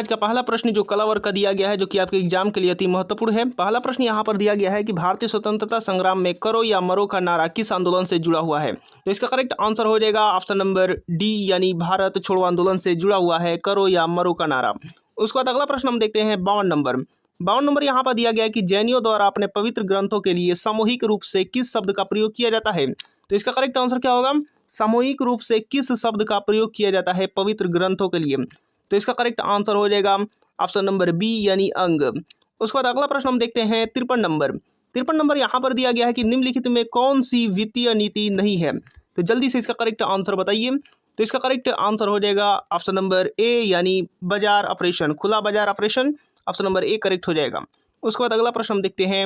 आज का पहला प्रश्न जो कला वर्ग का दिया गया है, जो कि आपके एग्जाम के लिए अति महत्वपूर्ण है। पहला प्रश्न यहाँ पर दिया गया है कि भारतीय स्वतंत्रता संग्राम में करो या मरो का नारा किस आंदोलन से जुड़ा हुआ है। तो इसका करेक्ट आंसर हो जाएगा ऑप्शन नंबर डी, यानी भारत छोड़ो आंदोलन से जुड़ा हुआ है करो या मरो का नारा। उसके बाद अगला प्रश्न हम देखते हैं 52 नंबर यहाँ पर दिया गया है कि जैनियों द्वारा अपने पवित्र ग्रंथों के लिए सामूहिक रूप से किस शब्द का प्रयोग किया जाता है। तो इसका करेक्ट आंसर क्या होगा, सामूहिक रूप से किस शब्द का प्रयोग किया जाता है पवित्र ग्रंथों के लिए। तो इसका करेक्ट आंसर हो जाएगा ऑप्शन नंबर बी, यानी अंग। उसके बाद अगला प्रश्न हम देखते हैं 53 नंबर यहाँ पर दिया गया है कि निम्नलिखित में कौन सी वित्तीय नीति नहीं है। तो जल्दी से इसका करेक्ट आंसर बताइए। तो इसका करेक्ट आंसर हो जाएगा ऑप्शन नंबर ए, यानी बाजार ऑपरेशन, खुला बाजार operation. Option number A correct हो जाएगा। उसके बाद अगला प्रश्न हम देखते हैं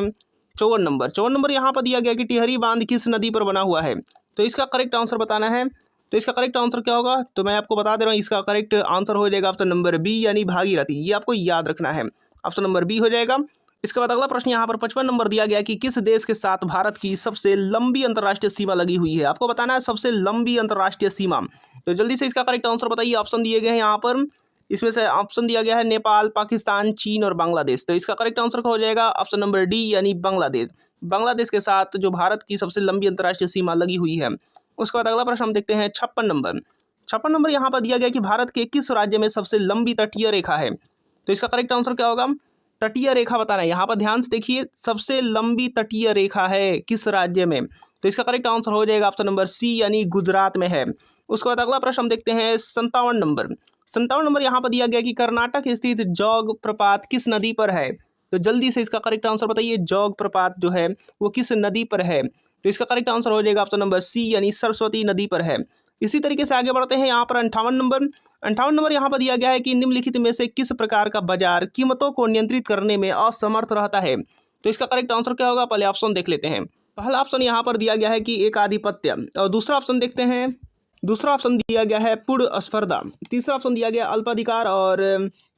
54 नंबर यहाँ पर दिया गया कि टिहरी बांध किस नदी पर बना हुआ है। तो इसका करेक्ट आंसर बताना है। तो इसका करेक्ट आंसर क्या होगा, तो मैं आपको बता दे रहा हूँ, इसका करेक्ट आंसर हो जाएगा ऑप्शन नंबर बी, यानी भागीरथी। ये आपको याद रखना है, ऑप्शन नंबर बी हो जाएगा। इसके बाद अगला प्रश्न यहाँ पर 55 नंबर दिया गया कि किस देश के साथ भारत की सबसे लंबी अंतर्राष्ट्रीय सीमा लगी हुई है। आपको बताना है सबसे लंबी अंतर्राष्ट्रीय सीमा। तो जल्दी से इसका करेक्ट आंसर बताइए। ऑप्शन दिए गए हैं यहाँ पर, इसमें से ऑप्शन दिया गया है नेपाल, पाकिस्तान, चीन और बांग्लादेश। तो इसका करेक्ट आंसर क्या हो जाएगा, ऑप्शन नंबर डी, यानी बांग्लादेश। बांग्लादेश के साथ जो भारत की सबसे लंबी अंतर्राष्ट्रीय सीमा लगी हुई है। उसके बाद अगला प्रश्न हम देखते हैं 56 नंबर यहाँ पर दिया गया कि भारत के किस राज्य में सबसे लंबी तटीय रेखा है। तो इसका करेक्ट आंसर क्या होगा, तटीय रेखा बताना है। यहाँ पर ध्यान से देखिए, सबसे लंबी तटीय रेखा है किस राज्य में। तो इसका करेक्ट आंसर हो जाएगा ऑप्शन नंबर सी, यानी गुजरात में है। उसके बाद अगला प्रश्न हम देखते हैं 57 नंबर यहाँ पर दिया गया कि कर्नाटक स्थित जोग प्रपात किस नदी पर है। तो जल्दी से इसका करेक्ट आंसर बताइए, जोग प्रपात जो है वो किस नदी पर है। तो इसका करेक्ट आंसर हो जाएगा ऑप्शन नंबर सी, यानी सरस्वती नदी पर है। इसी तरीके से आगे बढ़ते हैं यहाँ पर 58 नंबर यहाँ पर दिया गया है कि निम्नलिखित में से किस प्रकार का बाजार कीमतों को नियंत्रित करने में असमर्थ रहता है। तो इसका करेक्ट आंसर क्या होगा, पहले ऑप्शन देख लेते हैं। पहला ऑप्शन यहाँ पर दिया गया है कि एकाधिपत्य, और दूसरा ऑप्शन देखते हैं, दूसरा ऑप्शन दिया गया है पूर्ण स्पर्धा, तीसरा ऑप्शन दिया गया अल्पाधिकार और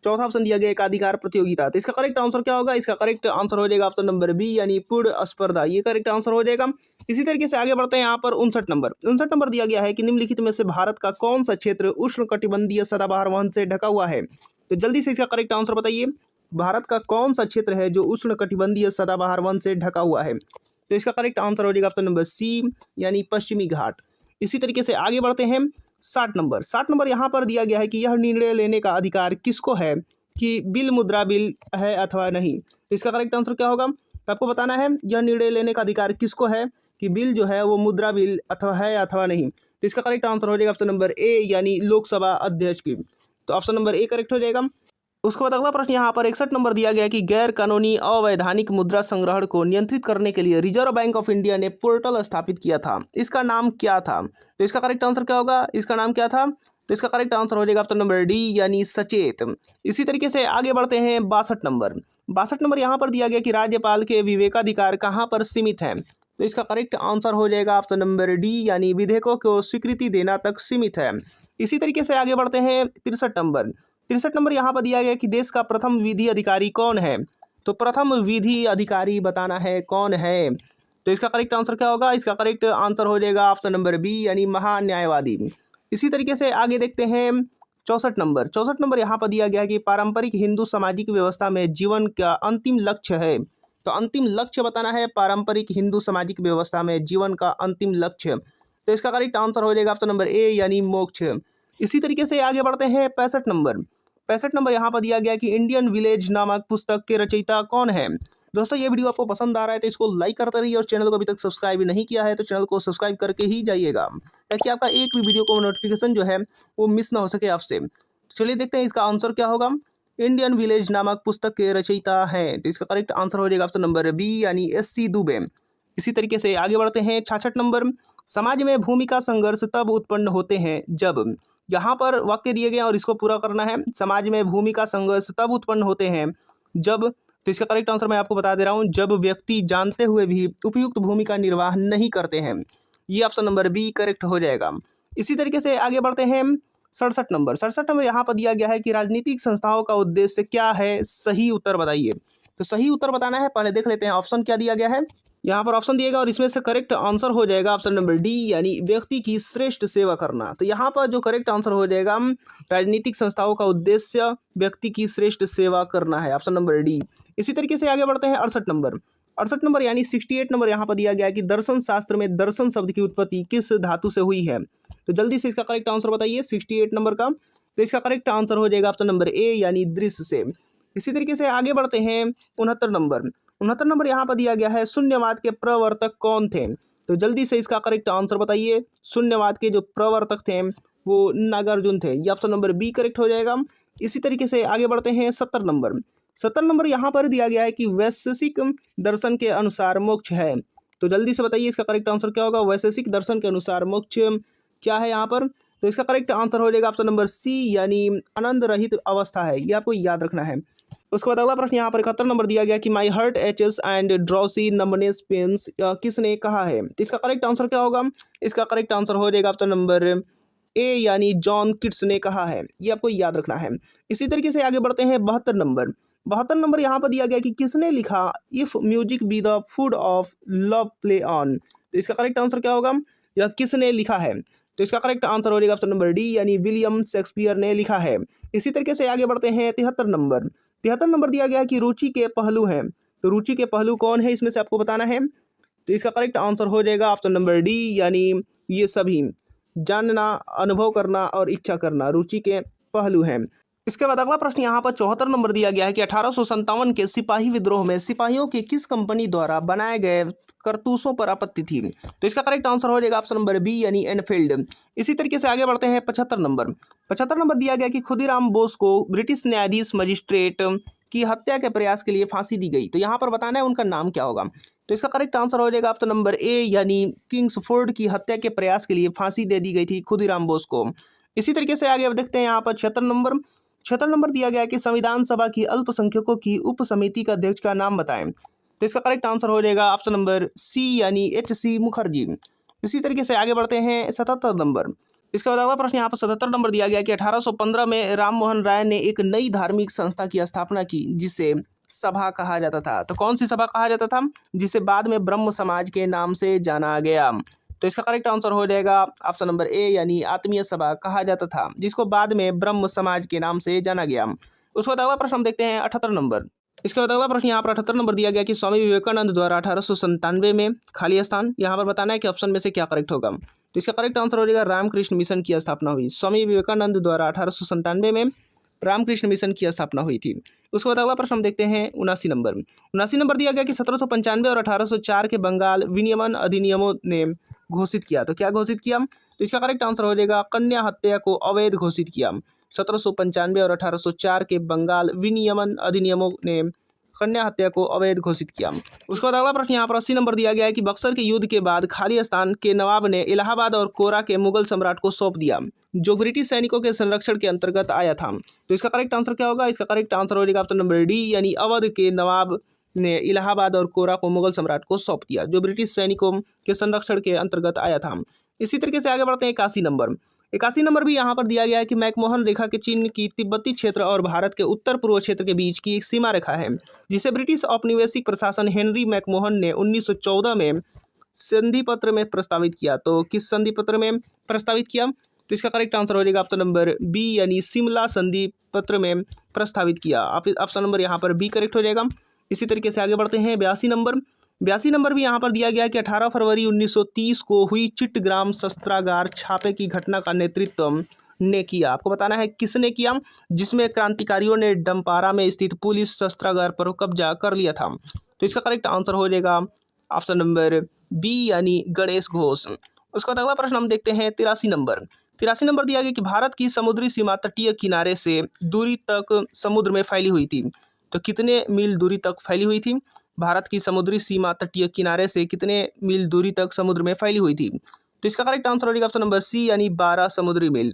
चौथा ऑप्शन दिया गया एकाधिकार प्रतियोगिता। तो इसका करेक्ट आंसर क्या होगा, इसका करेक्ट आंसर हो जाएगा ऑप्शन नंबर बी, यानी पूर्ण स्पर्धा। ये करेक्ट आंसर हो जाएगा। इसी तरीके से आगे बढ़ते हैं यहाँ पर 59 नंबर दिया गया है कि निम्नलिखित में से भारत का कौन सा क्षेत्र उष्णकटिबंधीय सदाबहार वन से ढका हुआ है। तो जल्दी से इसका करेक्ट आंसर बताइए, भारत का कौन सा क्षेत्र है जो उष्णकटिबंधीय सदाबहार वन से ढका हुआ है। तो इसका करेक्ट आंसर हो जाएगा ऑप्शन नंबर सी, यानी पश्चिमी घाट। इसी तरीके से आगे बढ़ते हैं 60 नंबर यहाँ पर दिया गया है कि यह निर्णय लेने का अधिकार किसको है कि बिल मुद्रा बिल है अथवा नहीं। तो इसका करेक्ट आंसर क्या होगा, तो आपको बताना है यह निर्णय लेने का अधिकार किसको है कि बिल जो है वो मुद्रा बिल अथवा है अथवा नहीं। तो इसका करेक्ट आंसर हो जाएगा ऑप्शन नंबर ए, यानी लोकसभा अध्यक्ष की। तो ऑप्शन नंबर ए करेक्ट हो जाएगा। उसके बाद अगला प्रश्न यहाँ पर 61 नंबर दिया गया कि गैर कानूनी अवैधानिक मुद्रा संग्रहण को नियंत्रित करने के लिए रिजर्व बैंक ऑफ इंडिया ने पोर्टल स्थापित किया था, इसका नाम क्या था। तो इसका करेक्ट आंसर क्या होगा, इसका नाम क्या था। तो इसका करेक्ट आंसर हो जाएगा ऑप्शन नंबर डी, यानी सचेत। इसी तरीके से आगे बढ़ते हैं 62 नंबर यहाँ पर दिया गया कि राज्यपाल के विवेकाधिकार कहाँ पर सीमित हैं। तो इसका करेक्ट आंसर हो जाएगा ऑप्शन नंबर डी, यानी विधेयकों को स्वीकृति देना तक सीमित है। इसी तरीके से आगे बढ़ते हैं 63 नंबर यहाँ पर दिया गया कि देश का प्रथम विधि अधिकारी कौन है। तो प्रथम विधि अधिकारी बताना है कौन है। तो इसका करेक्ट आंसर क्या होगा, इसका करेक्ट आंसर हो जाएगा ऑप्शन नंबर बी, यानी महान्यायवादी। इसी तरीके से आगे देखते हैं 64 नंबर यहाँ पर दिया गया है कि पारंपरिक हिंदू सामाजिक व्यवस्था में जीवन का अंतिम लक्ष्य है। तो अंतिम लक्ष्य बताना है, पारंपरिक हिंदू सामाजिक व्यवस्था में जीवन का अंतिम लक्ष्य। तो इसका करेक्ट आंसर हो जाएगा ऑप्शन नंबर ए, यानी मोक्ष। इसी तरीके से आगे बढ़ते हैं 65 नंबर यहाँ पर दिया गया कि इंडियन विलेज नामक पुस्तक के रचयिता कौन है। दोस्तों ये वीडियो आपको पसंद आ रहा है तो इसको लाइक करते रहिए, और चैनल को अभी तक सब्सक्राइब नहीं किया है तो चैनल को सब्सक्राइब करके ही जाइएगा, ताकि आपका एक भी वीडियो को नोटिफिकेशन जो है वो मिस ना हो सके आपसे। चलिए देखते हैं इसका आंसर क्या होगा। इंडियन विलेज नामक पुस्तक के रचयिता हैं, तो इसका करेक्ट आंसर हो जाएगा ऑप्शन नंबर बी, यानी SC दुबे। इसी तरीके से आगे बढ़ते हैं 66 नंबर, समाज में भूमिका संघर्ष तब उत्पन्न होते हैं जब, यहाँ पर वाक्य दिए गए और इसको पूरा करना है। समाज में भूमिका संघर्ष तब उत्पन्न होते हैं जब, तो इसका करेक्ट आंसर मैं आपको बता दे रहा हूँ, जब व्यक्ति जानते हुए भी उपयुक्त भूमिका निर्वाह नहीं करते हैं। ये ऑप्शन नंबर बी करेक्ट हो जाएगा। इसी तरीके से आगे बढ़ते हैं 67 नंबर यहाँ पर दिया गया है कि राजनीतिक संस्थाओं का उद्देश्य क्या है, सही उत्तर बताइए। तो सही उत्तर बताना है। पहले देख लेते हैं ऑप्शन क्या दिया गया है। यहाँ पर ऑप्शन दिएगा और इसमें से करेक्ट आंसर हो जाएगा ऑप्शन नंबर डी, यानी व्यक्ति की श्रेष्ठ सेवा करना। तो यहाँ पर जो करेक्ट आंसर हो जाएगा, राजनीतिक संस्थाओं का उद्देश्य व्यक्ति की श्रेष्ठ सेवा करना है, ऑप्शन नंबर डी। इसी तरीके से आगे बढ़ते हैं 68 नंबर यानी 68 नंबर यहाँ पर दिया गया है कि दर्शन शास्त्र में दर्शन शब्द की उत्पत्ति किस धातु से हुई है। तो जल्दी से इसका करेक्ट आंसर बताइए 68 नंबर का। तो इसका करेक्ट आंसर हो जाएगा ऑप्शन नंबर ए, यानी दृश्य से। इसी तरीके से आगे बढ़ते हैं 69 नंबर यहाँ पर दिया गया है शून्यवाद के प्रवर्तक कौन थे। तो जल्दी से इसका करेक्ट आंसर बताइए। शून्यवाद के जो प्रवर्तक थे वो नागार्जुन थे, ये ऑप्शन नंबर बी करेक्ट हो जाएगा। इसी तरीके से आगे बढ़ते हैं 70 नंबर यहाँ पर दिया गया है कि वैशेषिक दर्शन के अनुसार मोक्ष है। तो जल्दी से बताइए इसका करेक्ट आंसर क्या होगा। वैशेषिक दर्शन के अनुसार मोक्ष क्या है यहाँ पर। तो इसका करेक्ट आंसर हो जाएगा ऑप्शन नंबर सी, यानी आनंद रहित अवस्था है, ये आपको याद रखना है। उसके बाद अगला प्रश्न यहाँ पर 71 नंबर दिया गया कि my heart aches and drowsy numbness pains किसने कहा है। तो इसका करेक्ट आंसर क्या होगा। इसका करेक्ट आंसर हो जाएगा ऑप्शन नंबर ए, यानी जॉन किट्स ने कहा है, ये आपको याद रखना है। इसी तरीके से आगे बढ़ते हैं 72 नंबर यहाँ पर दिया गया कि किसने लिखा if music be the food of love play on. तो इसका करेक्ट आंसर क्या होगा, या किसने लिखा है। तो इसका करेक्ट आंसर हो जाएगा ऑप्शन नंबर डी, यानी विलियम शेक्सपियर ने लिखा है। इसी तरीके से आगे बढ़ते हैं 73 नंबर दिया गया है कि रुचि के पहलू हैं। तो रुचि के पहलू कौन है इसमें से आपको बताना है। तो इसका करेक्ट आंसर हो जाएगा ऑप्शन नंबर डी, यानी ये सभी जानना, अनुभव करना और इच्छा करना रुचि के पहलू हैं। इसके बाद अगला प्रश्न यहाँ पर 74 नंबर दिया गया है कि 1857 के सिपाही विद्रोह में सिपाहियों की किस कंपनी द्वारा बनाए गए करतूसों पर आपत्ति थी। तो इसका करेक्ट आंसर हो जाएगा ऑप्शन नंबर बी, यानी एनफील्ड। इसी तरीके से आगे बढ़ते हैं 75 नंबर दिया गया कि खुदीराम बोस को ब्रिटिश न्यायाधीश मजिस्ट्रेट की हत्या के प्रयास के लिए फांसी दी गई। तो यहाँ पर बताना है उनका नाम क्या होगा। तो इसका करेक्ट आंसर हो जाएगा ऑप्शन नंबर ए, यानी किंग्सफोर्ड की हत्या के प्रयास के लिए फांसी दे दी गई थी खुदीराम बोस को। इसी तरीके से आगे देखते हैं यहाँ पर 76 नंबर दिया गया है कि संविधान सभा की अल्पसंख्यकों की उप समिति का अध्यक्ष का नाम बताएं। तो इसका करेक्ट आंसर हो जाएगा ऑप्शन नंबर सी, यानी HC मुखर्जी। इसी तरीके से आगे बढ़ते हैं 77 नंबर। इसके बाद अगला प्रश्न यहाँ पर 77 नंबर दिया गया कि 1815 में राम मोहन राय ने एक नई धार्मिक संस्था की स्थापना की जिसे सभा कहा जाता था। तो कौन सी सभा कहा जाता था, जिसे बाद में ब्रह्म समाज के नाम से जाना गया। तो इसका करेक्ट आंसर हो जाएगा ऑप्शन नंबर ए, यानी आत्मीय सभा कहा जाता था, जिसको बाद में ब्रह्म समाज के नाम से जाना गया। उसके बाद अगला प्रश्न हम देखते हैं 78 नंबर। इसके बाद अगला प्रश्न यहाँ पर 78 नंबर दिया गया कि स्वामी विवेकानंद द्वारा 1897 में खाली स्थान, यहाँ पर बताना है कि ऑप्शन में से क्या करेक्ट होगा। तो इसका करेक्ट आंसर हो जाएगा रामकृष्ण मिशन की स्थापना हुई। स्वामी विवेकानंद द्वारा 1897 में रामकृष्ण मिशन की स्थापना हुई थी। उसके बाद अगला प्रश्न हम देखते हैं 79 नंबर दिया गया कि 1795 और 1804 के बंगाल विनियमन अधिनियमों ने घोषित किया। तो क्या घोषित किया। तो इसका करेक्ट आंसर हो जाएगा कन्या हत्या को अवैध घोषित किया। 1795 और 1804 के बंगाल विनियमन अधिनियमों ने कन्या हत्या को अवैध घोषित किया। उसके बाद अगला प्रश्न यहाँ पर 80 नंबर दिया गया है कि बक्सर के युद्ध के बाद खालिस्तान के नवाब ने इलाहाबाद और कोरा के मुगल सम्राट को सौंप दिया, जो ब्रिटिश सैनिकों के संरक्षण के अंतर्गत आया था। तो इसका करेक्ट आंसर क्या होगा। इसका करेक्ट आंसर हो जाएगा ऑप्शन नंबर डी, यानी अवध के नवाब ने इलाहाबाद और कोरा को मुगल सम्राट को सौंप दिया, जो ब्रिटिश सैनिकों के संरक्षण के अंतर्गत आया था। इसी तरीके से आगे बढ़ते हैं 81 नंबर भी यहाँ पर दिया गया है कि मैकमोहन रेखा के चिन्ह की तिब्बती क्षेत्र और भारत के उत्तर पूर्व क्षेत्र के बीच की एक सीमा रेखा है, जिसे ब्रिटिश औपनिवेशिक प्रशासन हेनरी मैकमोहन ने 1914 में संधि पत्र में प्रस्तावित किया। तो किस संधि पत्र में प्रस्तावित किया। तो इसका करेक्ट आंसर हो जाएगा ऑप्शन नंबर बी, यानी शिमला संधि पत्र में प्रस्तावित किया। ऑप्शन नंबर यहाँ पर बी करेक्ट हो जाएगा। इसी तरीके से आगे बढ़ते हैं 82 नंबर भी यहाँ पर दिया गया है कि 18 फरवरी 1930 को हुई चिट्टग्राम शस्त्रागार छापे की घटना का नेतृत्व ने किया। आपको बताना है किसने किया, जिसमें क्रांतिकारियों ने डंपारा में स्थित पुलिस शस्त्रागार पर कब्जा कर लिया था। तो इसका करेक्ट आंसर हो जाएगा ऑप्शन नंबर बी, यानी गणेश घोष। उसके बाद अगला प्रश्न हम देखते हैं 83 नंबर दिया गया कि भारत की समुद्री सीमा तटीय किनारे से दूरी तक समुद्र में फैली हुई थी। तो कितने मील दूरी तक फैली हुई थी। भारत की समुद्री सीमा तटीय किनारे से कितने मील दूरी तक समुद्र में फैली हुई थी। तो इसका करेक्ट आंसर हो जाएगा ऑप्शन नंबर सी, यानी 12 समुद्री मील।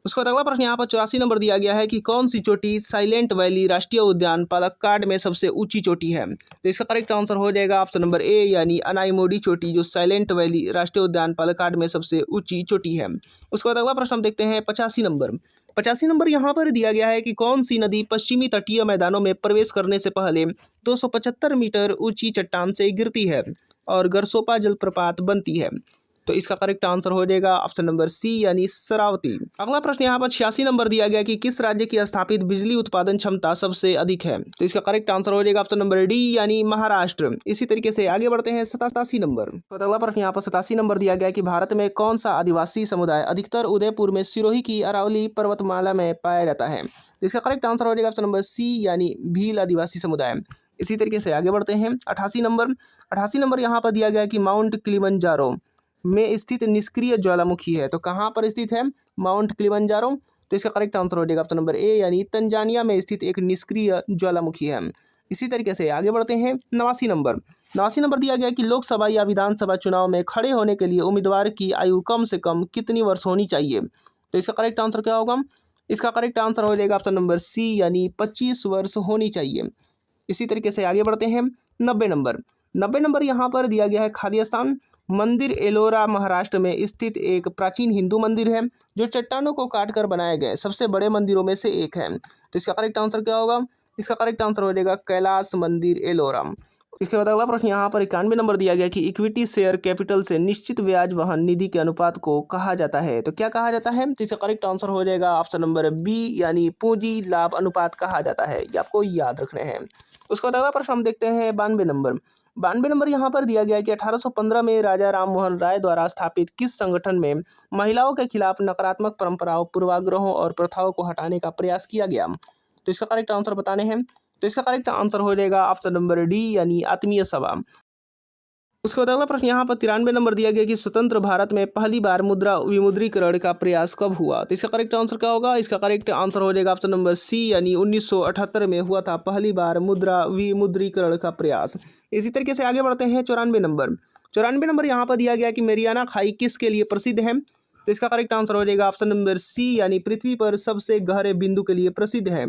उसके बाद अगला प्रश्न यहाँ पर 84 नंबर दिया गया है कि कौन सी चोटी साइलेंट वैली राष्ट्रीय उद्यान पालक्काड में सबसे ऊंची चोटी है। तो इसका करेक्ट आंसर हो जाएगा ऑप्शन नंबर ए यानी अनाईमोडी चोटी, जो साइलेंट वैली राष्ट्रीय उद्यान पालक्काड में सबसे ऊंची चोटी है। उसके बाद अगला प्रश्न हम देखते हैं 85 नंबर। 85 नंबर यहाँ पर दिया गया है कि कौन सी नदी पश्चिमी तटीय मैदानों में प्रवेश करने से पहले 275 मीटर ऊंची चट्टान से गिरती है और गरसोपा जलप्रपात बनती है। तो इसका करेक्ट आंसर हो जाएगा ऑप्शन नंबर सी यानी शरावती। अगला प्रश्न यहाँ पर 86 नंबर दिया गया कि किस राज्य की स्थापित बिजली उत्पादन क्षमता सबसे अधिक है। तो इसका करेक्ट आंसर हो जाएगा ऑप्शन नंबर डी यानी महाराष्ट्र। इसी तरीके से आगे बढ़ते हैं 87 नंबर। तो अगला प्रश्न यहाँ पर 87 नंबर दिया गया कि भारत में कौन सा आदिवासी समुदाय अधिकतर उदयपुर में सिरोही की अरावली पर्वतमाला में पाया जाता है। तो इसका करेक्ट आंसर हो जाएगा ऑप्शन नंबर सी यानी भील आदिवासी समुदाय। इसी तरीके से आगे बढ़ते हैं 88 नंबर। 88 नंबर यहाँ पर दिया गया कि माउंट किलिमंजारो में स्थित निष्क्रिय ज्वालामुखी है। तो कहाँ पर स्थित है माउंट किलिमंजारो। तो इसका करेक्ट आंसर हो जाएगा ऑप्शन नंबर ए यानी तंजानिया में स्थित एक निष्क्रिय ज्वालामुखी है। इसी तरीके से आगे बढ़ते हैं 89 नंबर। 89 नंबर दिया गया कि लोकसभा या विधानसभा चुनाव में खड़े होने के लिए उम्मीदवार की आयु कम से कम कितनी वर्ष होनी चाहिए। तो इसका करेक्ट आंसर क्या होगा। इसका करेक्ट आंसर हो जाएगा ऑप्शन नंबर सी यानी 25 वर्ष होनी चाहिए। इसी तरीके से आगे बढ़ते हैं 90 नंबर। 90 नंबर यहाँ पर दिया गया है खालिस्तान मंदिर एलोरा महाराष्ट्र में स्थित एक प्राचीन हिंदू मंदिर है जो चट्टानों को काटकर बनाए गए सबसे बड़े मंदिरों में से एक है। तो इसका करेक्ट आंसर क्या होगा। इसका करेक्ट आंसर हो जाएगा कैलाश मंदिर एलोरा। इसके बाद अगला प्रश्न यहाँ पर 91 नंबर दिया गया कि इक्विटी शेयर कैपिटल से निश्चित ब्याज वहन निधि के अनुपात को कहा जाता है। तो क्या कहा जाता है। तो इसका करेक्ट आंसर हो जाएगा ऑप्शन नंबर बी यानी पूंजी लाभ अनुपात कहा जाता है। ये आपको याद रखने हैं। उसके बाद अगला प्रश्न हम देखते हैं 92 नंबर। 92 नंबर यहाँ पर दिया गया कि 1815 में राजा राम मोहन राय द्वारा स्थापित किस संगठन में महिलाओं के खिलाफ नकारात्मक परंपराओं, पूर्वाग्रहों और प्रथाओं को हटाने का प्रयास किया गया। तो इसका करेक्ट आंसर बताने हैं। तो इसका करेक्ट आंसर हो जाएगा ऑप्शन नंबर डी यानी आत्मीय सभा। उसके बाद अगला प्रश्न यहाँ पर 93 नंबर दिया गया कि स्वतंत्र भारत में पहली बार मुद्रा विमुद्रीकरण का प्रयास कब हुआ। तो इसका करेक्ट आंसर क्या होगा। इसका करेक्ट आंसर हो जाएगा ऑप्शन नंबर सी यानी 1978 में हुआ था पहली बार मुद्रा विमुद्रीकरण का प्रयास। इसी तरीके से आगे बढ़ते हैं 94 नंबर। 94 नंबर यहाँ पर दिया गया कि मेरियाना खाई किसके लिए प्रसिद्ध है। तो इसका करेक्ट आंसर हो जाएगा ऑप्शन नंबर सी यानी पृथ्वी पर सबसे गहरे बिंदु के लिए प्रसिद्ध है।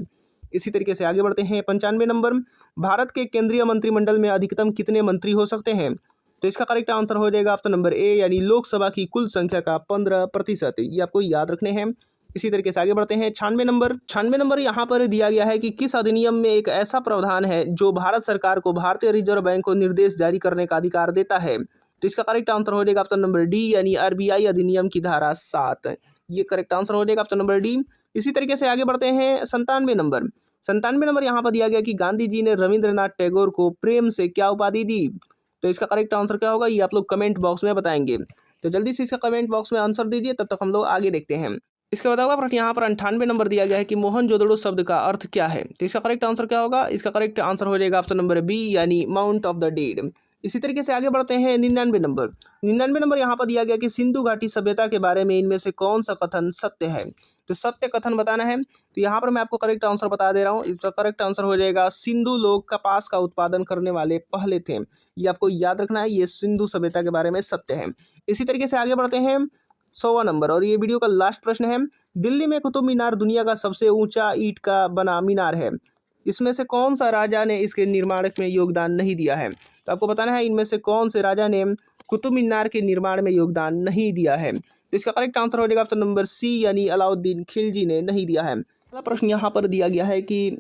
इसी तरीके से आगे बढ़ते हैं 95 नंबर। भारत के केंद्रीय मंत्रिमंडल में अधिकतम कितने मंत्री हो सकते हैं। तो इसका करेक्ट आंसर हो जाएगा ऑप्शन नंबर ए यानी लोकसभा की कुल संख्या का 15%। ये आपको याद रखने हैं। इसी तरीके से आगे बढ़ते हैं 96 नंबर। 96 नंबर यहाँ पर दिया गया है कि किस अधिनियम में एक ऐसा प्रावधान है जो भारत सरकार को भारतीय रिजर्व बैंक को निर्देश जारी करने का अधिकार देता है। तो इसका करेक्ट आंसर हो जाएगा ऑप्शन नंबर डी यानी आरबीआई अधिनियम की धारा 7। ये करेक्ट आंसर हो जाएगा ऑप्शन नंबर डी। इसी तरीके से आगे बढ़ते हैं 97 नंबर। 97 नंबर यहाँ पर दिया गया कि गांधी जी ने रविंद्रनाथ टैगोर को प्रेम से क्या उपाधि दी। तो इसका करेक्ट आंसर क्या होगा ये आप लोग कमेंट बॉक्स में बताएंगे। तो जल्दी से इसका कमेंट बॉक्स में आंसर दीजिए, तब तक हम लोग आगे देखते हैं। इसके बाद अगला प्रश्न यहाँ पर 98 नंबर दिया गया है कि मोहनजोदड़ो शब्द का अर्थ क्या है। तो इसका करेक्ट आंसर क्या होगा। इसका करेक्ट आंसर हो जाएगा ऑप्शन नंबर बी यानी माउंट ऑफ द डेड। इसी तरीके से आगे बढ़ते हैं 99 नंबर। 99 नंबर यहाँ पर दिया गया कि सिंधु घाटी सभ्यता के बारे में इनमें से कौन सा कथन सत्य है। तो सत्य कथन बताना है। तो यहाँ पर मैं आपको करेक्ट आंसर बता दे रहा हूँ। इसका करेक्ट आंसर हो जाएगा सिंधु लोग कपास का उत्पादन करने वाले पहले थे। ये आपको याद रखना है। ये सिंधु सभ्यता के बारे में सत्य है। इसी तरीके से आगे बढ़ते हैं 100वां नंबर और ये वीडियो का लास्ट प्रश्न है। दिल्ली में कुतुब मीनार दुनिया का सबसे ऊंचा ईंट का बना मीनार है। इसमें से कौन सा राजा ने इसके निर्माण में योगदान नहीं दिया है। तो आपको बताना है इनमें से कौन से राजा ने कुतुब मीनार के निर्माण में योगदान नहीं दिया है। तो इसका करेक्ट आंसर हो जाएगा ऑप्शन नंबर सी यानी अलाउद्दीन खिलजी ने नहीं दिया है। अगला प्रश्न यहाँ पर दिया गया है कि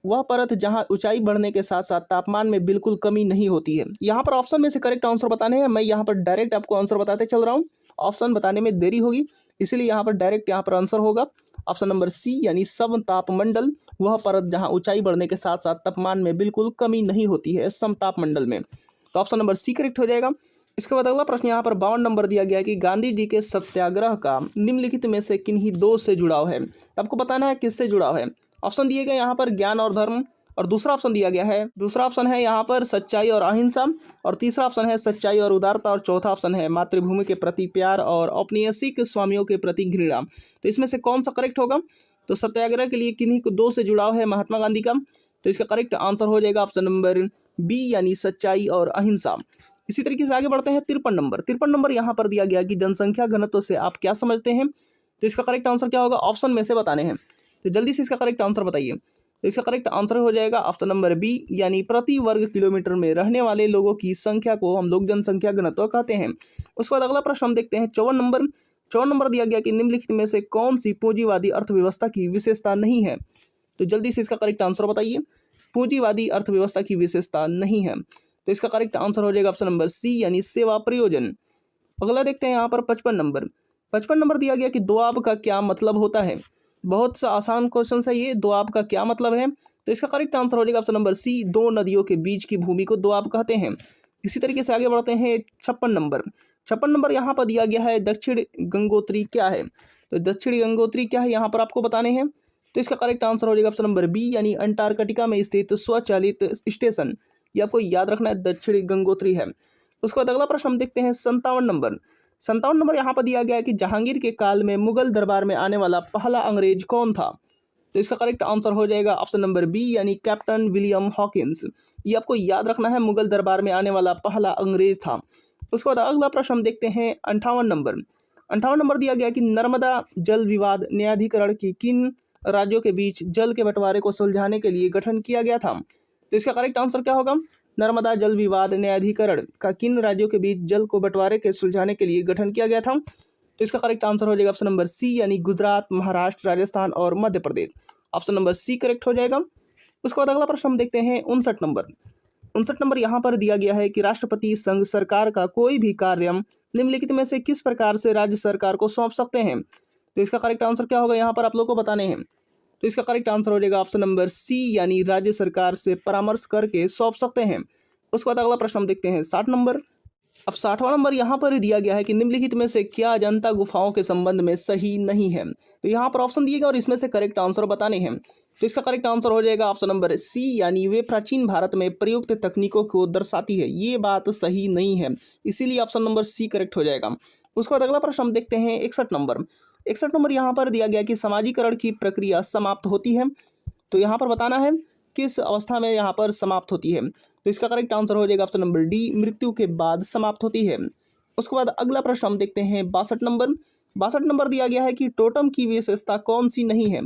वह परत जहां ऊंचाई बढ़ने के साथ साथ तापमान में बिल्कुल कमी नहीं होती है। यहाँ पर ऑप्शन में से करेक्ट आंसर बताने हैं। मैं यहाँ पर डायरेक्ट आपको आंसर बताते चल रहा हूँ। ऑप्शन बताने में देरी होगी, इसलिए यहाँ पर डायरेक्ट यहाँ पर आंसर होगा ऑप्शन नंबर सी यानी समतापमंडल। वह परत जहाँ ऊंचाई बढ़ने के साथ साथ तापमान में बिल्कुल कमी नहीं होती है समतापमंडल में। तो ऑप्शन नंबर सी करेक्ट हो जाएगा। इसके बाद अगला प्रश्न यहाँ पर 52 नंबर दिया गया है कि गांधी जी के सत्याग्रह का निम्नलिखित में से किन्हीं दो से जुड़ाव है। तो आपको बताना है किससे जुड़ाव है। ऑप्शन दिए गए यहाँ पर ज्ञान और धर्म, और दूसरा ऑप्शन दिया गया है, दूसरा ऑप्शन है यहाँ पर सच्चाई और अहिंसा, और तीसरा ऑप्शन है सच्चाई और उदारता, और चौथा ऑप्शन है मातृभूमि के प्रति प्यार और औपनिवेशिक स्वामियों के प्रति घृणा। तो इसमें से कौन सा करेक्ट होगा। तो सत्याग्रह के लिए किन्हीं को दो से जुड़ाव है महात्मा गांधी का। तो इसका करेक्ट आंसर हो जाएगा ऑप्शन नंबर बी यानी सच्चाई और अहिंसा। इसी तरीके से आगे बढ़ते हैं 53 नंबर। 53 नंबर यहाँ पर दिया गया कि जनसंख्या घनत्व से आप क्या समझते हैं। तो इसका करेक्ट आंसर क्या होगा, ऑप्शन में से बताने हैं। तो जल्दी से इसका करेक्ट आंसर बताइए। तो इसका करेक्ट आंसर हो जाएगा ऑप्शन नंबर बी, यानी प्रति वर्ग किलोमीटर में रहने वाले लोगों की संख्या को हम लोग जनसंख्या घनत्व कहते हैं। उसके बाद अगला प्रश्न हम देखते हैं 54 नंबर। 54 नंबर दिया गया कि निम्नलिखित में से कौन सी पूंजीवादी अर्थव्यवस्था की विशेषता नहीं है। तो जल्दी से इसका करेक्ट आंसर बताइए। पूंजीवादी अर्थव्यवस्था की विशेषता नहीं है, तो इसका करेक्ट आंसर हो जाएगा ऑप्शन नंबर सी, यानी सेवा प्रयोजन। अगला देखते हैं यहाँ पर 55 नंबर। 55 नंबर दिया गया कि दोआब का क्या मतलब होता है। बहुत सा आसान क्वेश्चन है ये, दोआब का क्या मतलब है। तो इसका करेक्ट आंसर हो जाएगा ऑप्शन नंबर सी, दो नदियों के बीच की भूमि को दोआब कहते हैं। इसी तरीके से आगे बढ़ते हैं 56 नंबर। 56 नंबर यहाँ पर दिया गया है दक्षिण गंगोत्री क्या है। तो दक्षिण गंगोत्री क्या है यहाँ पर आपको बताने हैं। तो इसका करेक्ट आंसर हो जाएगा ऑप्शन नंबर बी, यानी अंटार्कटिका में स्थित स्वचालित स्टेशन। ये आपको याद रखना है, दक्षिण गंगोत्री है। उसके बाद अगला प्रश्न हम देखते हैं 57 नंबर। 57 नंबर यहाँ पर दिया गया है कि जहांगीर के काल में मुगल दरबार में आने वाला पहला अंग्रेज कौन था। तो इसका करेक्ट आंसर हो जाएगा ऑप्शन नंबर बी, यानी कैप्टन विलियम हॉकिंस। ये आपको याद रखना है, मुगल दरबार में आने वाला पहला अंग्रेज था। उसके बाद अगला प्रश्न हम देखते हैं 58 नंबर। 58 नंबर दिया गया कि नर्मदा जल विवाद न्यायाधिकरण की किन राज्यों के बीच जल के बंटवारे को सुलझाने के लिए गठन किया गया था। तो इसका करेक्ट आंसर क्या होगा, नर्मदा जल विवाद न्यायाधिकरण का किन राज्यों के बीच जल को बंटवारे के सुलझाने के लिए गठन किया गया था। तो इसका करेक्ट आंसर हो जाएगा ऑप्शन नंबर सी, यानी गुजरात, महाराष्ट्र, राजस्थान और Madhya Pradesh. Option number C correct हो जाएगा। उसके बाद अगला प्रश्न हम देखते हैं 59 नंबर। 59 नंबर यहाँ पर दिया गया है कि राष्ट्रपति संघ सरकार का कोई भी कार्य निम्नलिखित में से किस प्रकार से राज्य सरकार को सौंप सकते हैं। तो इसका करेक्ट आंसर क्या होगा यहाँ पर आप लोग को बताने हैं। तो इसका करेक्ट आंसर हो जाएगा ऑप्शन नंबर सी, यानी राज्य सरकार से परामर्श करके सौंप सकते हैं। उसके बाद अगला प्रश्न हम देखते हैं 60 नंबर। अब 60वां नंबर यहाँ पर दिया गया है कि निम्नलिखित में से क्या अजंता गुफाओं के संबंध में सही नहीं है। तो यहाँ पर ऑप्शन दिए गए और इसमें से करेक्ट आंसर बताने हैं। तो इसका करेक्ट आंसर हो जाएगा ऑप्शन नंबर सी, यानी वे प्राचीन भारत में प्रयुक्त तकनीकों को दर्शाती है। ये बात सही नहीं है, इसीलिए ऑप्शन नंबर सी करेक्ट हो जाएगा। उसके बाद अगला प्रश्न हम देखते हैं 61 नंबर। 61 नंबर यहाँ पर दिया गया कि समाजीकरण की प्रक्रिया समाप्त होती है। तो यहाँ पर बताना है किस अवस्था में यहाँ पर समाप्त होती है। तो इसका करेक्ट आंसर हो जाएगा ऑप्शन नंबर डी, मृत्यु के बाद समाप्त होती है। उसके बाद अगला प्रश्न हम देखते हैं 62 नंबर। 62 नंबर दिया गया है कि टोटम की विशेषता कौन सी नहीं है।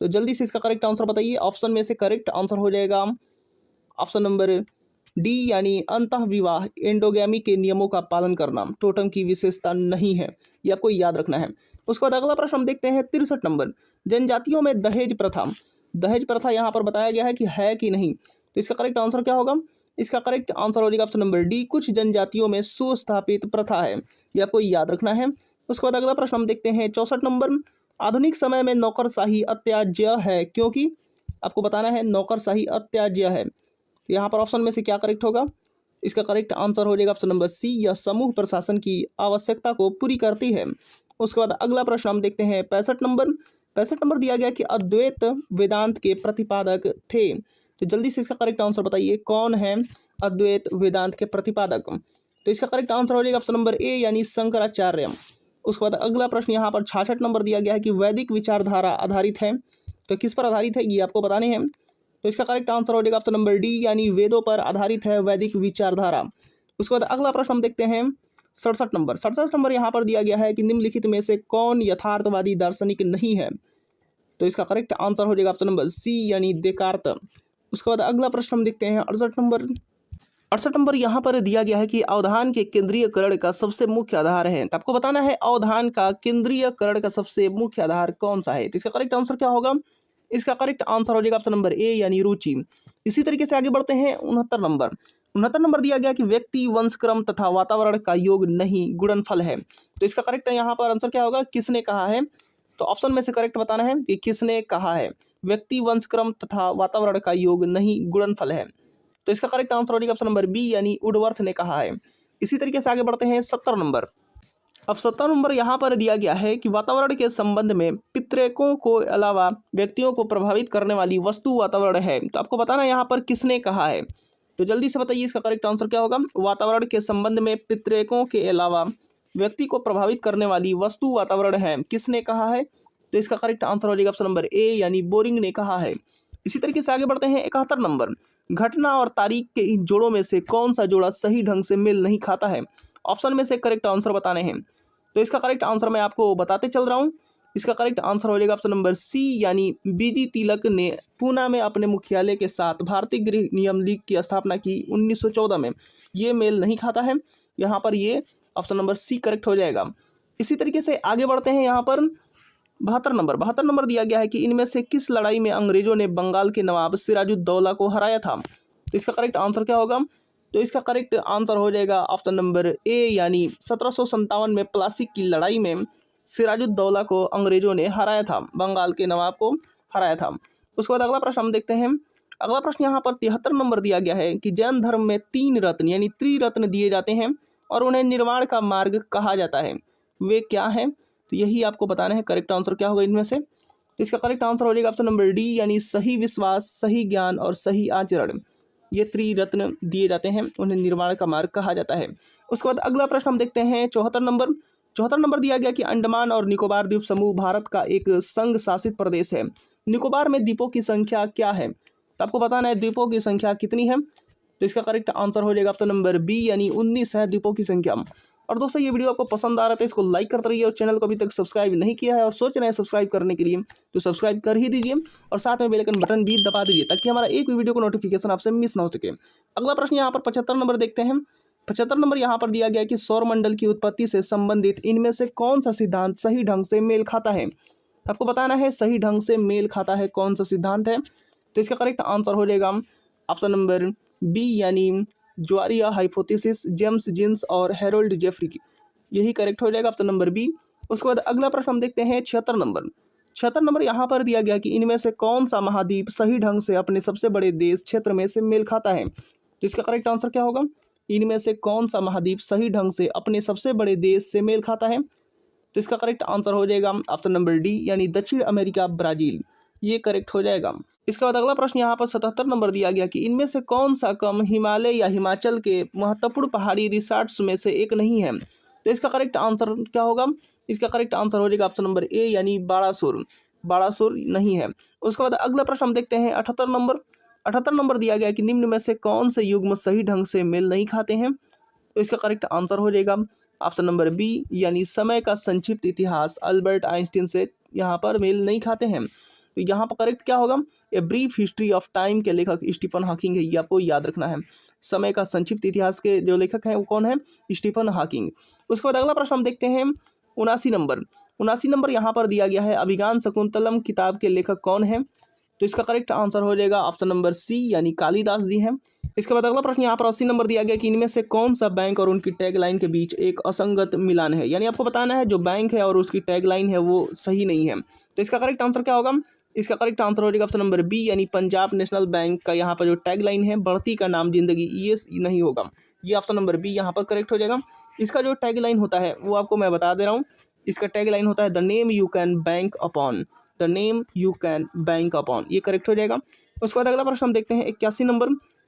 तो जल्दी से इसका करेक्ट आंसर बताइए। ऑप्शन में से करेक्ट आंसर हो जाएगा ऑप्शन नंबर डी, यानी अंतः विवाह एंडोगैमी के नियमों का पालन करना टोटम की विशेषता नहीं है, ये आपको याद रखना है। उसके बाद अगला प्रश्न हम देखते हैं 63 नंबर। जनजातियों में दहेज प्रथा, दहेज प्रथा यहाँ पर बताया गया है कि है कि नहीं। तो इसका करेक्ट आंसर क्या होगा, इसका करेक्ट आंसर हो जाएगा ऑप्शन नंबर डी, कुछ जनजातियों में सुस्थापित प्रथा है, ये आपको याद रखना है। उसके बाद अगला प्रश्न हम देखते हैं 64 नंबर। आधुनिक समय में नौकरशाही अत्याज्य है क्योंकि, आपको बताना है नौकरशाही अत्याज्य है। तो यहाँ पर ऑप्शन में से क्या करेक्ट होगा, इसका करेक्ट आंसर हो जाएगा ऑप्शन नंबर सी, यह समूह प्रशासन की आवश्यकता को पूरी करती है। उसके बाद अगला प्रश्न हम देखते हैं 65 नंबर। 65 नंबर दिया गया कि अद्वैत वेदांत के प्रतिपादक थे। तो जल्दी से इसका करेक्ट आंसर बताइए, कौन है अद्वैत वेदांत के प्रतिपादक। तो इसका करेक्ट आंसर हो जाएगा ऑप्शन नंबर ए, यानी शंकराचार्य। उसके बाद अगला प्रश्न यहाँ पर 66 नंबर दिया गया है कि वैदिक विचारधारा आधारित है। तो किस पर आधारित है ये आपको बताने हैं। तो इसका करेक्ट आंसर हो जाएगा ऑप्शन नंबर डी, यानी वेदों पर आधारित है वैदिक विचारधारा। उसके बाद अगला प्रश्न हम देखते हैं 67 नंबर। 67 नंबर यहाँ पर दिया गया है कि निम्नलिखित में से कौन यथार्थवादी दार्शनिक नहीं है। तो इसका करेक्ट आंसर हो जाएगा ऑप्शन नंबर सी, यानी देकार्त। उसके बाद अगला प्रश्न हम देखते हैं 68 नंबर। 68 नंबर यहाँ पर दिया गया है कि अवधान के केंद्रीयकरण का सबसे मुख्य आधार है। तो आपको बताना है अवधान का केंद्रीयकरण का सबसे मुख्य आधार कौन सा है। तो इसका करेक्ट आंसर क्या होगा, इसका करेक्ट आंसर हो जाएगा ऑप्शन नंबर ए, यानी रुचि। इसी तरीके से आगे बढ़ते हैं 69 नंबर। 69 नंबर दिया गया कि व्यक्ति, वंशक्रम तथा वातावरण का योग नहीं गुणनफल है। तो इसका करेक्ट यहाँ पर आंसर क्या होगा, किसने कहा है। तो ऑप्शन में से करेक्ट बताना है कि किसने कहा है, व्यक्ति, वंशक्रम तथा वातावरण का योग नहीं गुणनफल है। तो इसका करेक्ट आंसर हो जाएगा ऑप्शन नंबर बी, यानी वुडवर्थ ने कहा है। इसी तरीके से आगे बढ़ते हैं 70 नंबर। अब 70 नंबर यहाँ पर दिया गया है कि वातावरण के संबंध में पितृकों को अलावा व्यक्तियों को प्रभावित करने वाली वस्तु वातावरण है। तो आपको बताना यहाँ पर किसने कहा है। तो जल्दी से बताइए इसका करेक्ट आंसर क्या होगा। वातावरण के संबंध में पितृकों के अलावा व्यक्ति को प्रभावित करने वाली वस्तु वातावरण है, किसने कहा है। तो इसका करेक्ट आंसर हो जाएगा ऑप्शन नंबर ए, यानी बोरिंग ने कहा है। इसी तरीके से आगे बढ़ते हैं 71 नंबर। घटना और तारीख के इन जोड़ों में से कौन सा जोड़ा सही ढंग से मेल नहीं खाता है। ऑप्शन में से करेक्ट आंसर बताने हैं। तो इसका करेक्ट आंसर मैं आपको बताते चल रहा हूँ। इसका करेक्ट आंसर हो जाएगा ऑप्शन नंबर सी, यानी बीडी तिलक ने पूना में अपने मुख्यालय के साथ भारतीय गृह नियम लीग की स्थापना की 1914 में। ये मेल नहीं खाता है, यहाँ पर ये ऑप्शन नंबर सी करेक्ट हो जाएगा। इसी तरीके से आगे बढ़ते हैं। यहाँ पर 72 नंबर दिया गया है कि इनमें से किस लड़ाई में अंग्रेजों ने बंगाल के नवाब सिराजुद्दौला को हराया था। तो इसका करेक्ट आंसर क्या होगा? तो इसका करेक्ट आंसर हो जाएगा ऑप्शन नंबर ए, यानी 1757 में प्लासी की लड़ाई में सिराजुद्दौला को अंग्रेजों ने हराया था, बंगाल के नवाब को हराया था। उसके बाद अगला प्रश्न हम देखते हैं। अगला प्रश्न यहाँ पर 73 नंबर दिया गया है कि जैन धर्म में 3 रत्न यानी त्रिरत्न दिए जाते हैं और उन्हें निर्वाण का मार्ग कहा जाता है, वे क्या हैं? तो यही आपको बताना है करेक्ट आंसर क्या होगा इनमें से। तो इसका करेक्ट आंसर हो जाएगा ऑप्शन नंबर डी, यानी सही विश्वास, सही ज्ञान और सही आचरण। ये त्रिरत्न दिए जाते हैं, उन्हें निर्वाण का मार्ग कहा जाता है। उसके बाद अगला प्रश्न हम देखते हैं 74 नंबर दिया गया कि अंडमान और निकोबार द्वीप समूह भारत का एक संघ शासित प्रदेश है। निकोबार में द्वीपों की संख्या क्या है? तो आपको बताना है द्वीपों की संख्या कितनी है। तो इसका करेक्ट आंसर हो जाएगा ऑप्शन नंबर बी, यानी 19 है द्वीपों की संख्या। और दोस्तों ये वीडियो आपको पसंद आ रहा है तो इसको लाइक करते रहिए, और चैनल को अभी तक सब्सक्राइब नहीं किया है और सोच रहे हैं सब्सक्राइब करने के लिए तो सब्सक्राइब कर ही दीजिए और साथ में बेल आइकन बटन भी दबा दीजिए ताकि हमारा एक भी वीडियो को नोटिफिकेशन आपसे मिस ना हो सके। अगला प्रश्न यहाँ पर 75 नंबर देखते हैं। 75 नंबर यहाँ पर दिया गया कि सौरमंडल की उत्पत्ति से संबंधित इनमें से कौन सा सिद्धांत सही ढंग से मेल खाता है? आपको बताना है सही ढंग से मेल खाता है कौन सा सिद्धांत है। तो इसका करेक्ट आंसर हो जाएगा ऑप्शन नंबर बी, यानी ज्वारिया हाइपोथेसिस, जेम्स जीन्स और हेरोल्ड जेफरी की, यही करेक्ट हो जाएगा ऑप्शन नंबर बी। उसके बाद अगला प्रश्न हम देखते हैं 76 नंबर यहाँ पर दिया गया कि इनमें से कौन सा महाद्वीप सही ढंग से अपने सबसे बड़े देश क्षेत्र में से मेल खाता है। तो इसका करेक्ट आंसर क्या होगा? इनमें से कौन सा महाद्वीप सही ढंग से अपने सबसे बड़े देश से मेल खाता है? तो इसका करेक्ट आंसर हो जाएगा ऑप्शन नंबर डी, यानी दक्षिण अमेरिका, ब्राजील, ये करेक्ट हो जाएगा। इसके बाद अगला प्रश्न यहाँ पर 77 नंबर दिया गया कि इनमें से कौन सा कम हिमालय या हिमाचल के महत्वपूर्ण पहाड़ी रिसॉर्ट्स में से एक नहीं है। तो इसका करेक्ट आंसर क्या होगा? इसका करेक्ट आंसर हो जाएगा ऑप्शन नंबर ए, यानी बाड़ासुर नहीं है। उसके बाद अगला प्रश्न हम देखते हैं 78 नंबर दिया गया कि निम्न में से कौन से युग्म सही ढंग से मेल नहीं खाते हैं। तो इसका करेक्ट आंसर हो जाएगा ऑप्शन नंबर बी, यानी समय का संक्षिप्त इतिहास अल्बर्ट आइंस्टीन से यहाँ पर मेल नहीं खाते हैं। तो यहाँ पर करेक्ट क्या होगा? A brief history of time के लेखक स्टीफन हॉकिंग है, ये आपको याद रखना है। समय का संक्षिप्त इतिहास के जो लेखक हैं वो कौन है? Stephen Hawking. उसके बाद अगला प्रश्न हम देखते हैं 79 नंबर यहाँ पर दिया गया है अभिज्ञान शकुंतलम किताब के लेखक कौन है। तो इसका करेक्ट आंसर हो जाएगा ऑप्शन नंबर सी, यानी कालिदास जी हैं। इसके बाद अगला प्रश्न यहाँ पर 80 नंबर दिया गया कि इनमें से कौन सा बैंक और उनकी टैगलाइन के बीच एक असंगत मिलान है, यानी आपको बताना है जो बैंक है और उसकी टैगलाइन है वो सही नहीं है। तो इसका करेक्ट आंसर क्या होगा? इसका करेक्ट आंसर हो जाएगा ऑप्शन नंबर बी, यानी पंजाब नेशनल बैंक का यहाँ पर जो टैगलाइन है बढ़ती का नाम जिंदगी, ये नहीं होगा, ये ऑप्शन नंबर बी यहाँ पर करेक्ट हो जाएगा। इसका जो टैगलाइन होता है वो आपको मैं बता दे रहा हूँ। इसका टैगलाइन होता है the name you can bank upon, the name you can bank upon, ये करेक्ट हो जाएगा। उसके बाद अगला प्रश्न हम देखते हैं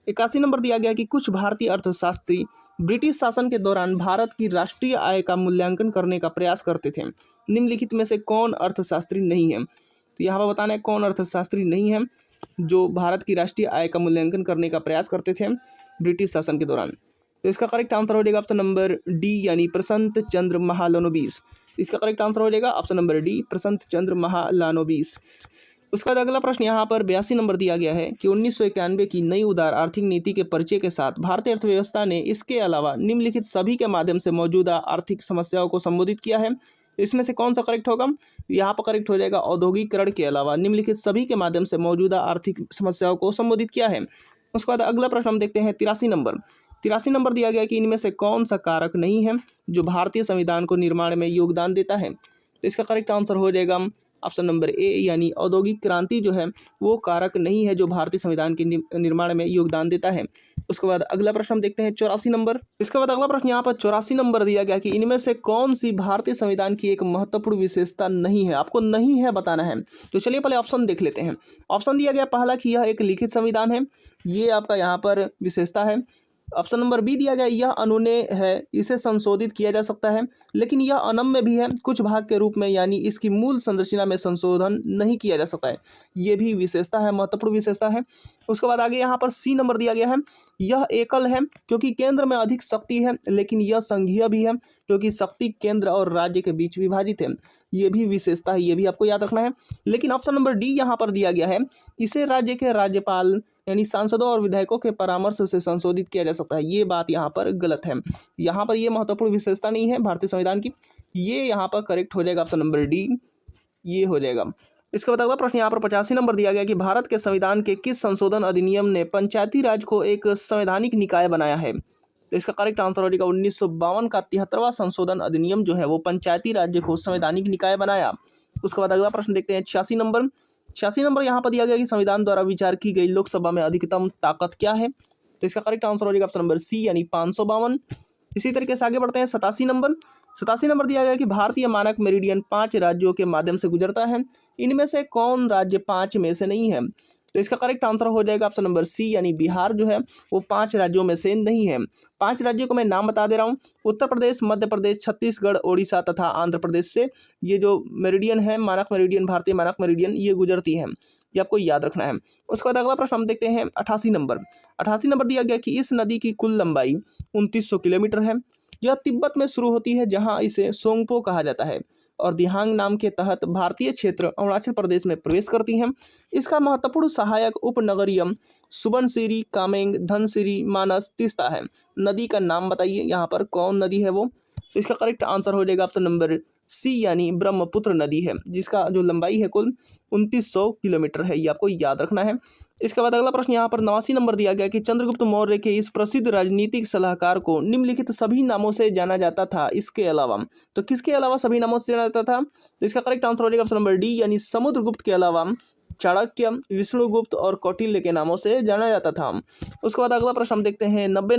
81 नंबर दिया गया कि कुछ भारतीय अर्थशास्त्री ब्रिटिश शासन के दौरान भारत की राष्ट्रीय आय का मूल्यांकन करने का प्रयास करते थे। निम्नलिखित में से कौन अर्थशास्त्री नहीं है? तो यहाँ पर बताना है कौन अर्थशास्त्री नहीं है जो भारत की राष्ट्रीय आय का मूल्यांकन करने का प्रयास करते थे ब्रिटिश शासन के दौरान। तो इसका करेक्ट आंसर हो जाएगा ऑप्शन नंबर डी, यानी प्रशांत चंद्र महालनोबिस। इसका करेक्ट आंसर हो जाएगा ऑप्शन नंबर डी, प्रशांत चंद्र महालनोबिस। उसके बाद अगला प्रश्न यहाँ पर 82 नंबर दिया गया है कि 1991 की नई उदार आर्थिक नीति के परिचय के साथ भारतीय अर्थव्यवस्था ने इसके अलावा निम्नलिखित सभी के माध्यम से मौजूदा आर्थिक समस्याओं को संबोधित किया है। इसमें से कौन सा करेक्ट होगा? यहाँ पर करेक्ट हो जाएगा औद्योगिकरण के अलावा निम्नलिखित सभी के माध्यम से मौजूदा आर्थिक समस्याओं को संबोधित किया है। उसके बाद अगला प्रश्न हम देखते हैं 83 नंबर दिया गया कि इनमें से कौन सा कारक नहीं है जो भारतीय संविधान को निर्माण में योगदान देता है। तो इसका करेक्ट आंसर हो जाएगा ऑप्शन नंबर ए, यानी औद्योगिक क्रांति जो है वो कारक नहीं है जो भारतीय संविधान के निर्माण में योगदान देता है। उसके बाद अगला प्रश्न हम देखते हैं 84 नंबर। इसके बाद अगला प्रश्न यहाँ पर 84 नंबर दिया गया कि इनमें से कौन सी भारतीय संविधान की एक महत्वपूर्ण विशेषता नहीं है, आपको नहीं है बताना है। तो चलिए पहले ऑप्शन देख लेते हैं। ऑप्शन दिया गया पहला कि यह एक लिखित संविधान है, ये आपका यहाँ पर विशेषता है। ऑप्शन नंबर बी दिया गया यह अनुमेय है, इसे संशोधित किया जा सकता है, लेकिन यह अनम्य भी है, कुछ भाग के रूप में, यानी इसकी मूल संरचना में संशोधन नहीं किया जा सकता है। ये भी विशेषता है, महत्वपूर्ण विशेषता है। उसके बाद आगे यहाँ पर सी नंबर दिया गया है, यह एकल है क्योंकि केंद्र में अधिक शक्ति है, लेकिन यह संघीय भी है क्योंकि शक्ति केंद्र और राज्य के बीच विभाजित है। ये भी विशेषता है, ये भी आपको याद रखना है। लेकिन ऑप्शन नंबर डी यहाँ पर दिया गया है, इसे राज्य के राज्यपाल यानी सांसदों और विधायकों के परामर्श से संशोधित किया जा सकता है। ये बात यहाँ पर गलत है, यहाँ पर ये महत्वपूर्ण विशेषता नहीं है भारतीय संविधान की। ये यहाँ पर करेक्ट हो जाएगा ऑप्शन नंबर डी, ये हो जाएगा। इसके बाद अगला प्रश्न यहाँ पर 85 नंबर दिया गया कि भारत के संविधान के किस संशोधन अधिनियम ने पंचायती राज को एक संवैधानिक निकाय बनाया है? तो इसका करेक्ट आंसर हो जाएगा 1952 का 73वां संशोधन अधिनियम जो है वो पंचायती राज्य को संवैधानिक निकाय बनाया। उसके बाद अगला प्रश्न देखते हैं 86 नंबर यहाँ पर दिया गया कि संविधान द्वारा विचार की गई लोकसभा में अधिकतम ताकत क्या है? तो इसका करेक्ट आंसर हो जाएगा ऑप्शन नंबर सी यानी 552। इसी तरीके से आगे बढ़ते हैं 87 नंबर दिया गया कि भारतीय मानक मेरिडियन 5 राज्यों के माध्यम से गुजरता है, इनमें से कौन राज्य 5 में से नहीं है? तो इसका करेक्ट आंसर हो जाएगा ऑप्शन नंबर सी यानी बिहार जो है वो 5 राज्यों में से नहीं है। 5 राज्यों को मैं नाम बता दे रहा हूँ, उत्तर प्रदेश, मध्य प्रदेश, छत्तीसगढ़, ओडिशा तथा आंध्र प्रदेश से ये जो मेरिडियन है, मानक मेरिडियन, भारतीय मानक मेरिडियन, ये गुजरती है, ये आपको याद रखना है। उसके बाद अगला प्रश्न हम देखते हैं 88 नंबर दिया गया कि इस नदी की कुल लंबाई 2900 किलोमीटर है। यह तिब्बत में शुरू होती है जहां इसे सोंगपो कहा जाता है और दिहांग नाम के तहत भारतीय क्षेत्र अरुणाचल प्रदेश में प्रवेश करती हैं। इसका महत्वपूर्ण सहायक उपनगरीय सुबनसिरी, कामेंग, धनसिरी, मानस, तीस्ता है। नदी का नाम बताइए, यहाँ पर कौन नदी है वो? इसका करेक्ट आंसर हो जाएगा ऑप्शन नंबर सी यानी ब्रह्मपुत्र नदी है, जिसका जो लंबाई है कुल 2900 किलोमीटर है, ये आपको याद रखना है। इसके बाद अगला प्रश्न यहाँ पर 89 नंबर दिया गया कि चंद्रगुप्त मौर्य के इस प्रसिद्ध राजनीतिक सलाहकार को निम्नलिखित सभी नामों से जाना जाता था, इसके अलावा। तो किसके अलावा सभी नामों से जाना जाता था? तो इसका करेक्ट आंसर हो जाएगा ऑप्शन नंबर डी यानी समुद्रगुप्त के अलावा चाणक्य, विष्णुगुप्त और कौटिल्य के नामों से जाना जाता था। उसके बाद अगला प्रश्न हम देखते हैं 90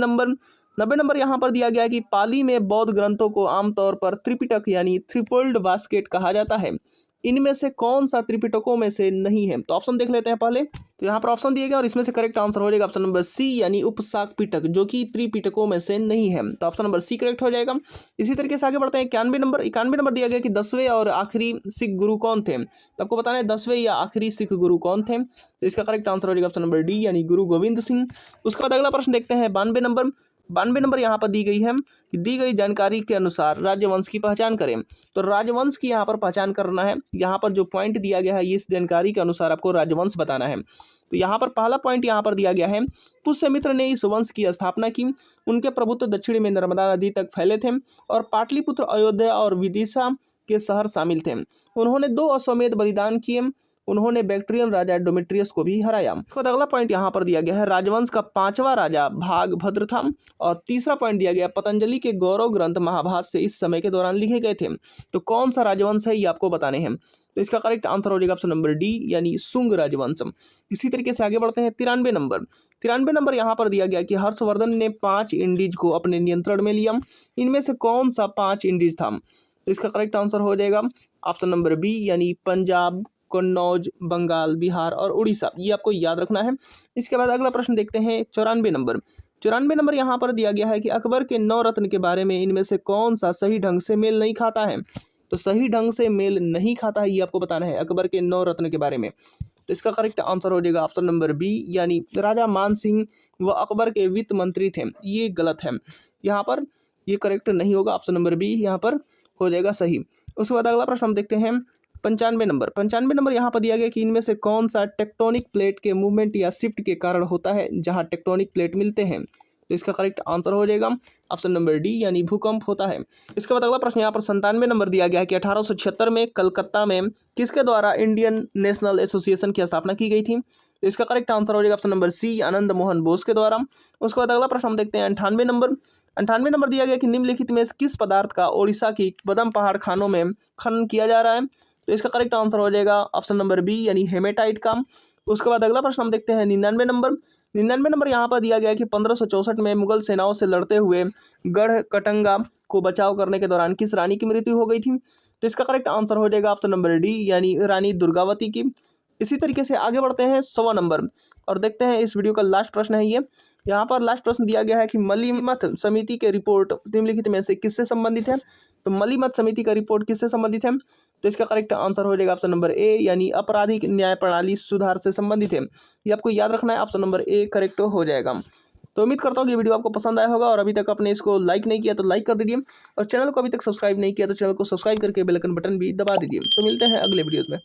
नंबर यहाँ पर दिया गया कि पाली में बौद्ध ग्रंथों को आमतौर पर त्रिपिटक यानी थ्रीफोल्ड बास्केट कहा जाता है, इनमें से कौन सा त्रिपिटकों में से नहीं है? तो ऑप्शन देख लेते हैं पहले। तो यहाँ पर ऑप्शन दिए गए और इसमें से करेक्ट आंसर हो जाएगा ऑप्शन नंबर सी यानी उपशाक पिटक, जो कि त्रिपिटकों में से नहीं है। तो ऑप्शन नंबर सी करेक्ट हो जाएगा। इसी तरीके से आगे बढ़ते हैं 91 नंबर दिया गया कि 10वें और आखिरी सिख गुरु कौन थे? तो आपको बताना है 10वें या आखिरी सिख गुरु कौन थे। तो इसका करेक्ट आंसर हो जाएगा ऑप्शन नंबर डी यानी गुरु गोविंद सिंह। उसके बाद अगला प्रश्न देखते हैं 92 नंबर यहाँ पर दी गई है कि दी गई जानकारी के अनुसार राजवंश की पहचान करें। तो राजवंश की यहाँ पर पहचान करना है। यहाँ पर जो पॉइंट दिया गया है इस जानकारी के अनुसार आपको राजवंश बताना है। तो यहाँ पर पहला पॉइंट यहाँ पर दिया गया है, पुष्यमित्र ने इस वंश की स्थापना की। उनके प्रभुत्व दक्षिण में नर्मदा नदी तक फैले थे और पाटलिपुत्र, अयोध्या और विदिशा के शहर शामिल थे। उन्होंने 2 अश्वमेध बलिदान किए। उन्होंने बैक्ट्रियन राजा डोमिट्रियस को भी हराया। उसके बाद अगला पॉइंट यहाँ पर दिया गया है, राजवंश का 5वां राजा भागभद्र था। और तीसरा पॉइंट दिया गया, पतंजलि के गौरव ग्रंथ महाभाष्य इस समय के दौरान लिखे गए थे। तो कौन सा राजवंश है ये आपको बताने हैं। तो इसका करेक्ट आंसर हो जाएगा ऑप्शन नंबर डी यानी शुंग राजवंश। इसी तरीके से आगे बढ़ते हैं 93 नंबर यहाँ पर दिया गया कि हर्षवर्धन ने 5 इंडीज को अपने नियंत्रण में लिया, इनमें से कौन सा 5 इंडीज था? तो इसका करेक्ट आंसर हो जाएगा ऑप्शन नंबर बी यानी पंजाब, कन्नौज, बंगाल, बिहार और उड़ीसा, ये आपको याद रखना है। इसके बाद अगला प्रश्न देखते हैं 94 नंबर यहाँ पर दिया गया है कि अकबर के 9 रत्न के बारे में इनमें से कौन सा सही ढंग से मेल नहीं खाता है? तो सही ढंग से मेल नहीं खाता है ये आपको बताना है अकबर के 9 रत्न के बारे में। तो इसका करेक्ट आंसर हो जाएगा ऑप्शन नंबर बी यानी राजा मान सिंह व अकबर के वित्त मंत्री थे, ये गलत है। यहाँ पर ये करेक्ट नहीं होगा, ऑप्शन नंबर बी यहाँ पर हो जाएगा सही। उसके बाद अगला प्रश्न हम देखते हैं 95 नंबर यहाँ पर दिया गया कि इनमें से कौन सा टेक्टोनिक प्लेट के मूवमेंट या शिफ्ट के कारण होता है जहां टेक्टोनिक प्लेट मिलते हैं? तो इसका करेक्ट आंसर हो जाएगा ऑप्शन नंबर डी यानी भूकंप होता है। इसके बाद अगला प्रश्न यहाँ पर 97 नंबर दिया गया है कि 1876 में कलकत्ता में किसके द्वारा इंडियन नेशनल एसोसिएशन की स्थापना की गई थी? तो इसका करेक्ट आंसर हो जाएगा option number C Anand Mohan Bose के द्वारा। उसके बाद अगला प्रश्न हम देखते हैं 98 नंबर दिया गया कि निम्नलिखित में किस पदार्थ का ओडिशा की बदम पहाड़ खानों में खनन किया जा रहा है? तो इसका करेक्ट आंसर हो जाएगा ऑप्शन नंबर बी यानी हेमेटाइट का। उसके बाद अगला प्रश्न हम देखते हैं 99 नंबर यहाँ पर दिया गया कि 1564 में मुगल सेनाओं से लड़ते हुए गढ़कटंगा को बचाव करने के दौरान किस रानी की मृत्यु हो गई थी? तो इसका करेक्ट आंसर हो जाएगा ऑप्शन नंबर डी यानी रानी दुर्गावती की। इसी तरीके से आगे बढ़ते हैं 100 और देखते हैं इस वीडियो का लास्ट प्रश्न है ये। यहाँ पर लास्ट प्रश्न दिया गया है कि मलीमत समिति के रिपोर्ट निम्नलिखित में से किससे संबंधित है। तो मलीमत समिति का रिपोर्ट किससे संबंधित है, तो इसका करेक्ट आंसर हो जाएगा ऑप्शन नंबर ए, यानी आपराधिक न्याय प्रणाली सुधार से संबंधित है। ये आपको याद रखना है, ऑप्शन नंबर ए करेक्ट हो जाएगा। तो उम्मीद करता हूँ कि ये वीडियो आपको पसंद आया होगा, और अभी तक आपने इसको लाइक नहीं किया तो लाइक कर दीजिए, और चैनल को अभी तक सब्सक्राइब नहीं किया तो चैनल को सब्सक्राइब करके बेल आइकन बटन भी दबा दीजिए। तो मिलते हैं अगले वीडियो में।